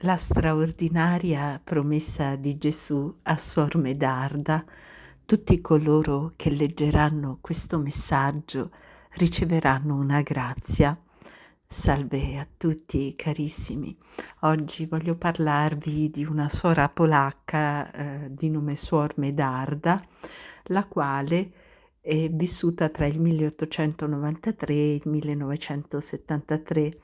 La straordinaria promessa di Gesù a Suor Medarda: tutti coloro che leggeranno questo messaggio riceveranno una grazia. Salve a tutti carissimi. Oggi voglio parlarvi di una suora polacca di nome Suor Medarda, la quale è vissuta tra il 1893 e il 1973.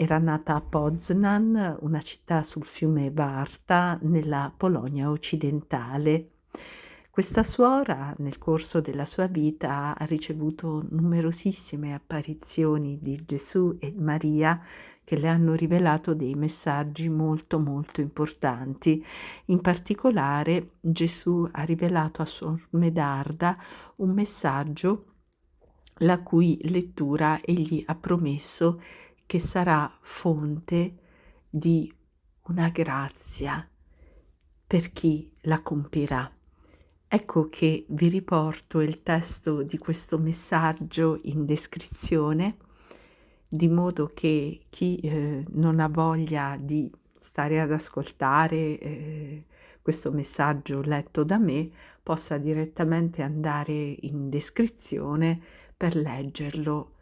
Era nata a Poznań, una città sul fiume Warta, nella Polonia occidentale. Questa suora, nel corso della sua vita, ha ricevuto numerosissime apparizioni di Gesù e Maria che le hanno rivelato dei messaggi molto molto importanti. In particolare, Gesù ha rivelato a Suor Medarda un messaggio la cui lettura egli ha promesso che sarà fonte di una grazia per chi la compirà. Ecco che vi riporto il testo di questo messaggio in descrizione, di modo che chi non ha voglia di stare ad ascoltare questo messaggio letto da me possa direttamente andare in descrizione per leggerlo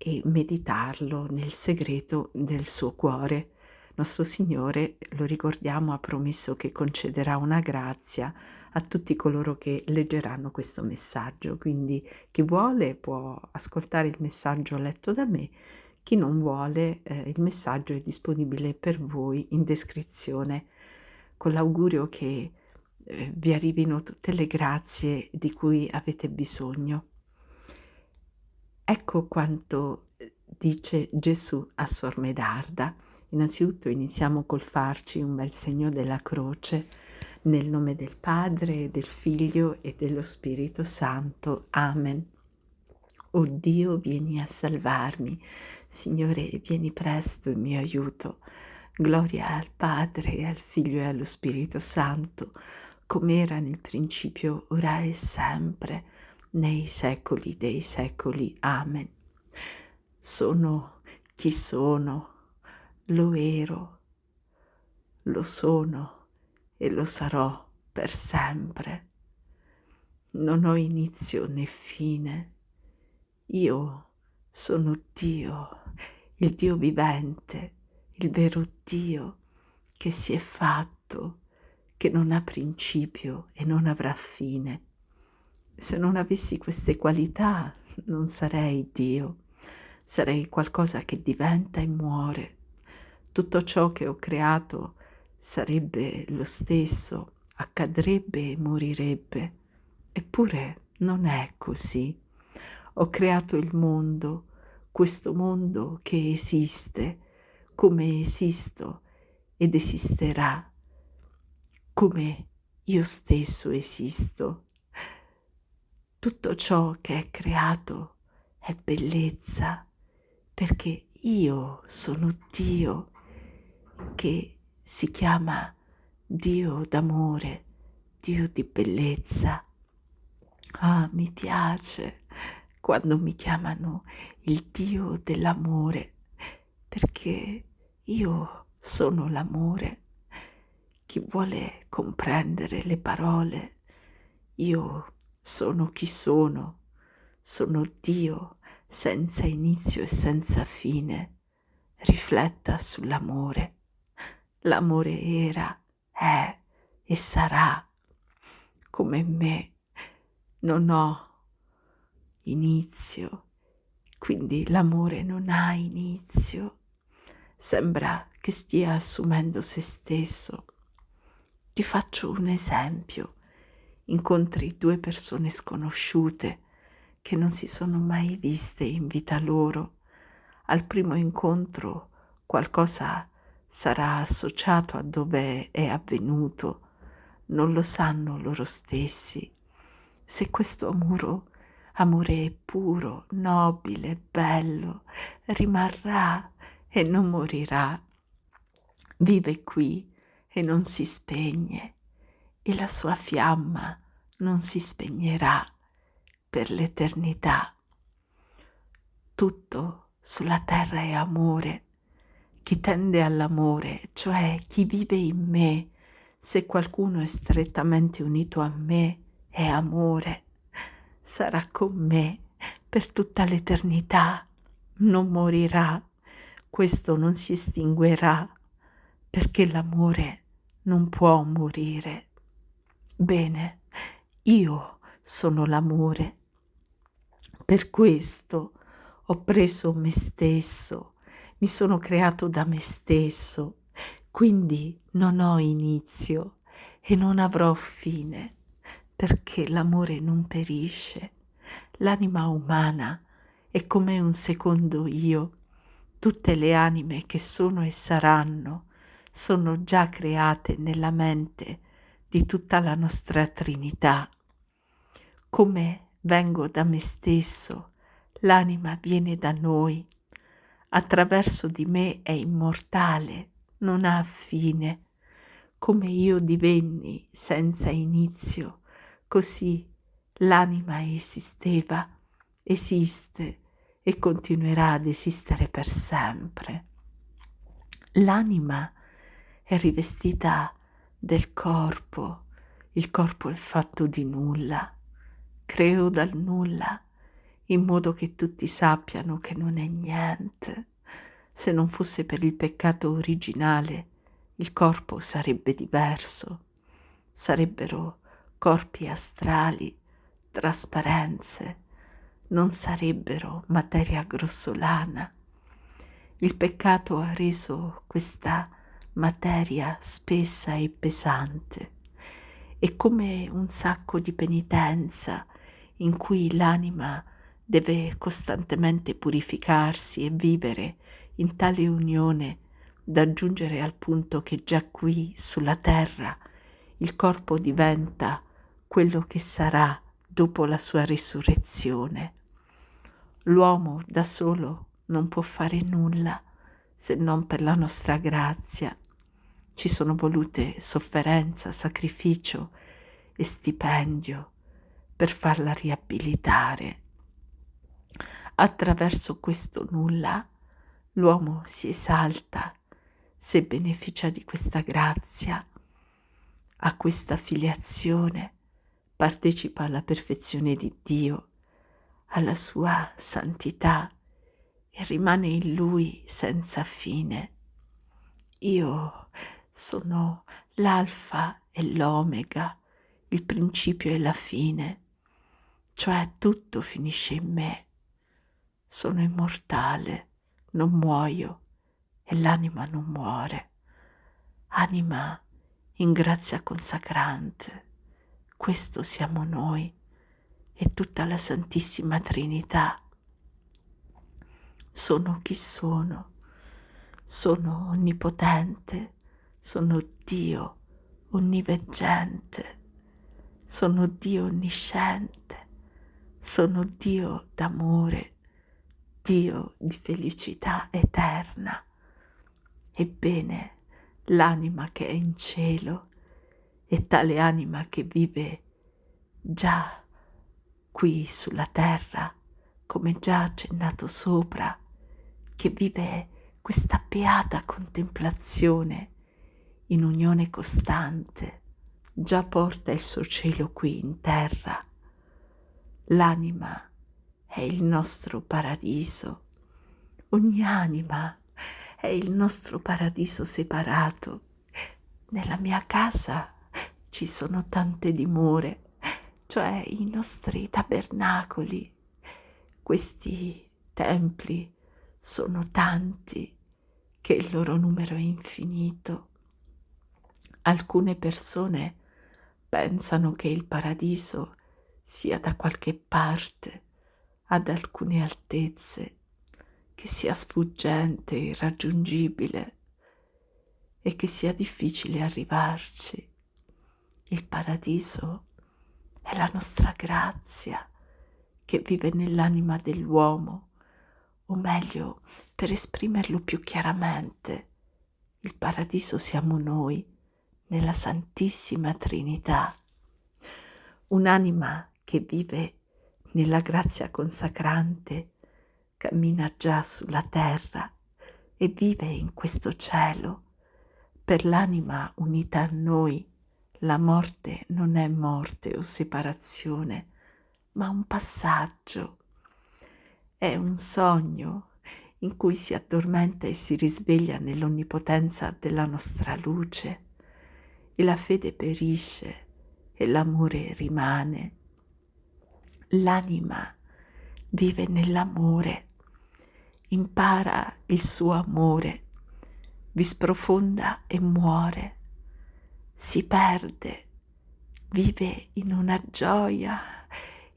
e meditarlo nel segreto del suo cuore. Nostro Signore, lo ricordiamo, ha promesso che concederà una grazia a tutti coloro che leggeranno questo messaggio. Quindi chi vuole può ascoltare il messaggio letto da me, chi non vuole, il messaggio è disponibile per voi in descrizione, con l'augurio che vi arrivino tutte le grazie di cui avete bisogno. Ecco quanto dice Gesù a Suor Medarda. Innanzitutto iniziamo col farci un bel segno della croce, nel nome del Padre, del Figlio e dello Spirito Santo. Amen. O Dio, vieni a salvarmi. Signore, vieni presto in mio aiuto. Gloria al Padre, al Figlio e allo Spirito Santo, come era nel principio, ora e sempre, nei secoli dei secoli. Amen. Sono chi sono, lo ero, lo sono e lo sarò per sempre. Non ho inizio né fine. Io sono Dio, il Dio vivente, il vero Dio che si è fatto, che non ha principio e non avrà fine. Se non avessi queste qualità non sarei Dio, sarei qualcosa che diventa e muore. Tutto ciò che ho creato sarebbe lo stesso, accadrebbe e morirebbe. Eppure non è così. Ho creato il mondo, questo mondo che esiste, come esisto ed esisterà, come io stesso esisto. Tutto ciò che è creato è bellezza, perché io sono Dio, che si chiama Dio d'amore, Dio di bellezza. Ah, mi piace quando mi chiamano il Dio dell'amore, perché io sono l'amore. Chi vuole comprendere le parole, io sono chi sono Dio senza inizio e senza fine. Rifletta sull'amore. L'amore era, è e sarà come me. Non ho inizio, quindi l'amore non ha inizio. Sembra che stia assumendo se stesso. Ti faccio un esempio. Incontri due persone sconosciute che non si sono mai viste in vita loro. Al primo incontro qualcosa sarà associato a dove è avvenuto. Non lo sanno loro stessi. Se questo amore è puro, nobile, bello, rimarrà e non morirà. Vive qui e non si spegne, e la sua fiamma non si spegnerà per l'eternità. Tutto sulla terra è amore. chi tende all'amore, cioè chi vive in me. Se qualcuno è strettamente unito a me, è amore, sarà con me per tutta l'eternità, non morirà, questo non si estinguerà, perché l'amore non può morire. Bene, io sono l'amore, per questo ho preso me stesso, mi sono creato da me stesso, quindi non ho inizio e non avrò fine, perché l'amore non perisce. L'anima umana è come un secondo io. Tutte le anime che sono e saranno sono già create nella mente di tutta la nostra Trinità. Come vengo da me stesso, l'anima viene da noi. Attraverso di me è immortale, non ha fine. Come io divenni senza inizio, così l'anima esisteva, esiste e continuerà ad esistere per sempre. L'anima è rivestita del corpo, il corpo è fatto di nulla, creo dal nulla, in modo che tutti sappiano che non è niente. Se non fosse per il peccato originale, il corpo sarebbe diverso, sarebbero corpi astrali, trasparenze, non sarebbero materia grossolana. Il peccato ha reso questa materia spessa e pesante. È come un sacco di penitenza in cui l'anima deve costantemente purificarsi e vivere in tale unione da giungere al punto che già qui sulla terra il corpo diventa quello che sarà dopo la sua risurrezione. L'uomo da solo non può fare nulla se non per la nostra grazia. Ci sono volute sofferenza, sacrificio e stipendio per farla riabilitare. Attraverso questo nulla l'uomo si esalta se beneficia di questa grazia, ha questa filiazione, partecipa alla perfezione di Dio, alla sua santità e rimane in Lui senza fine. Io sono l'alfa e l'omega, il principio e la fine, cioè tutto finisce in me. Sono immortale, non muoio e l'anima non muore. Anima in grazia consacrante, questo siamo noi e tutta la Santissima Trinità. Sono chi sono onnipotente, sono Dio onniveggente, sono Dio onnisciente, sono Dio d'amore, Dio di felicità eterna. Ebbene, l'anima che è in cielo è tale anima che vive già qui sulla terra, come già accennato sopra, che vive questa beata contemplazione in unione costante, già porta il suo cielo qui in terra. L'anima è il nostro paradiso, ogni anima è il nostro paradiso separato. Nella mia casa ci sono tante dimore, cioè i nostri tabernacoli. Questi templi sono tanti che il loro numero è infinito. Alcune persone pensano che il paradiso sia da qualche parte, ad alcune altezze, che sia sfuggente, irraggiungibile e che sia difficile arrivarci. Il paradiso è la nostra grazia che vive nell'anima dell'uomo, o meglio, per esprimerlo più chiaramente, il paradiso siamo noi, nella Santissima Trinità. Un'anima che vive nella grazia consacrante cammina già sulla terra e vive in questo cielo. Per l'anima unita a noi, la morte non è morte o separazione, ma un passaggio. È un sogno in cui si addormenta e si risveglia nell'onnipotenza della nostra luce, e la fede perisce e l'amore rimane. L'anima vive nell'amore, impara il suo amore, vi sprofonda e muore, si perde, vive in una gioia,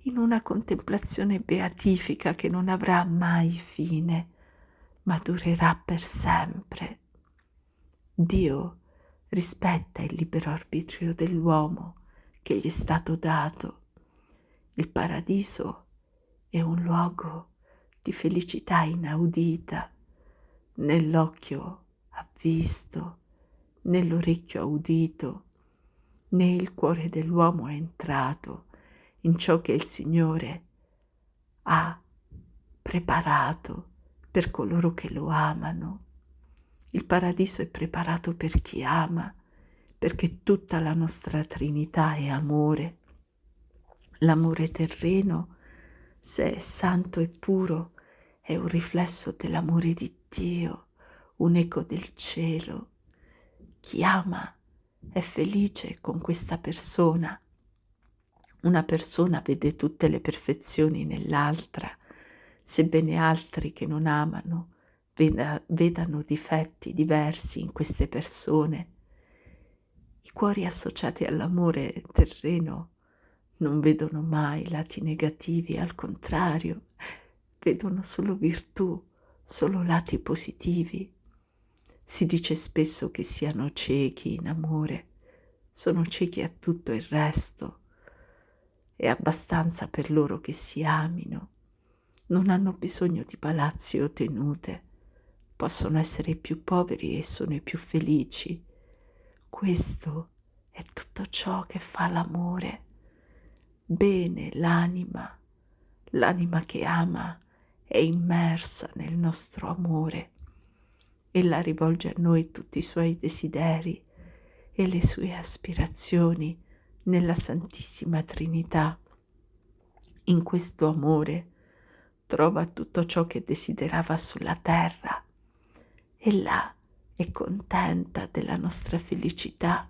in una contemplazione beatifica che non avrà mai fine, ma durerà per sempre. Dio rispetta il libero arbitrio dell'uomo che gli è stato dato. Il paradiso è un luogo di felicità inaudita. Nell'occhio ha visto, nell'orecchio ha udito, né il cuore dell'uomo è entrato in ciò che il Signore ha preparato per coloro che lo amano. Il paradiso è preparato per chi ama, perché tutta la nostra Trinità è amore. L'amore terreno, se è santo e puro, è un riflesso dell'amore di Dio, un eco del cielo. Chi ama è felice con questa persona. Una persona vede tutte le perfezioni nell'altra, sebbene altri che non amano vedano difetti diversi in queste persone. I cuori associati all'amore terreno non vedono mai lati negativi, al contrario, vedono solo virtù, solo lati positivi. Si dice spesso che siano ciechi in amore, sono ciechi a tutto il resto. È abbastanza per loro che si amino, non hanno bisogno di palazzi o tenute, possono essere più poveri e sono i più felici. Questo è tutto ciò che fa l'amore. Bene, l'anima che ama è immersa nel nostro amore. Ella rivolge a noi tutti i suoi desideri e le sue aspirazioni nella Santissima Trinità. In questo amore trova tutto ciò che desiderava sulla terra. Ella è contenta della nostra felicità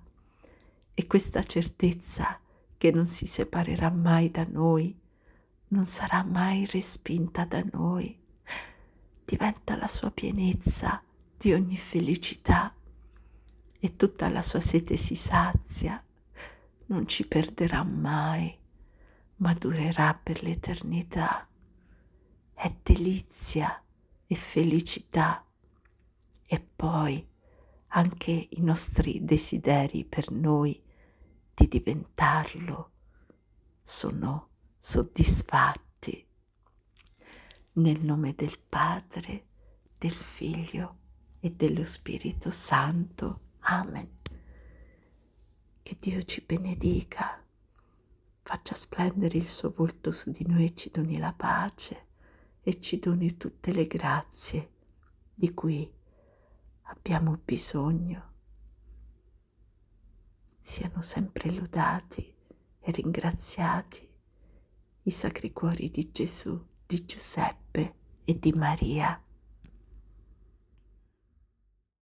e questa certezza che non si separerà mai da noi, non sarà mai respinta da noi, diventa la sua pienezza di ogni felicità e tutta la sua sete si sazia, non ci perderà mai, ma durerà per l'eternità. È delizia e felicità. E poi anche i nostri desideri per noi di diventarlo sono soddisfatti. Nel nome del Padre, del Figlio e dello Spirito Santo. Amen. Che Dio ci benedica, faccia splendere il suo volto su di noi e ci doni la pace e ci doni tutte le grazie di cui abbiamo bisogno. Siano sempre lodati e ringraziati i sacri cuori di Gesù, di Giuseppe e di Maria.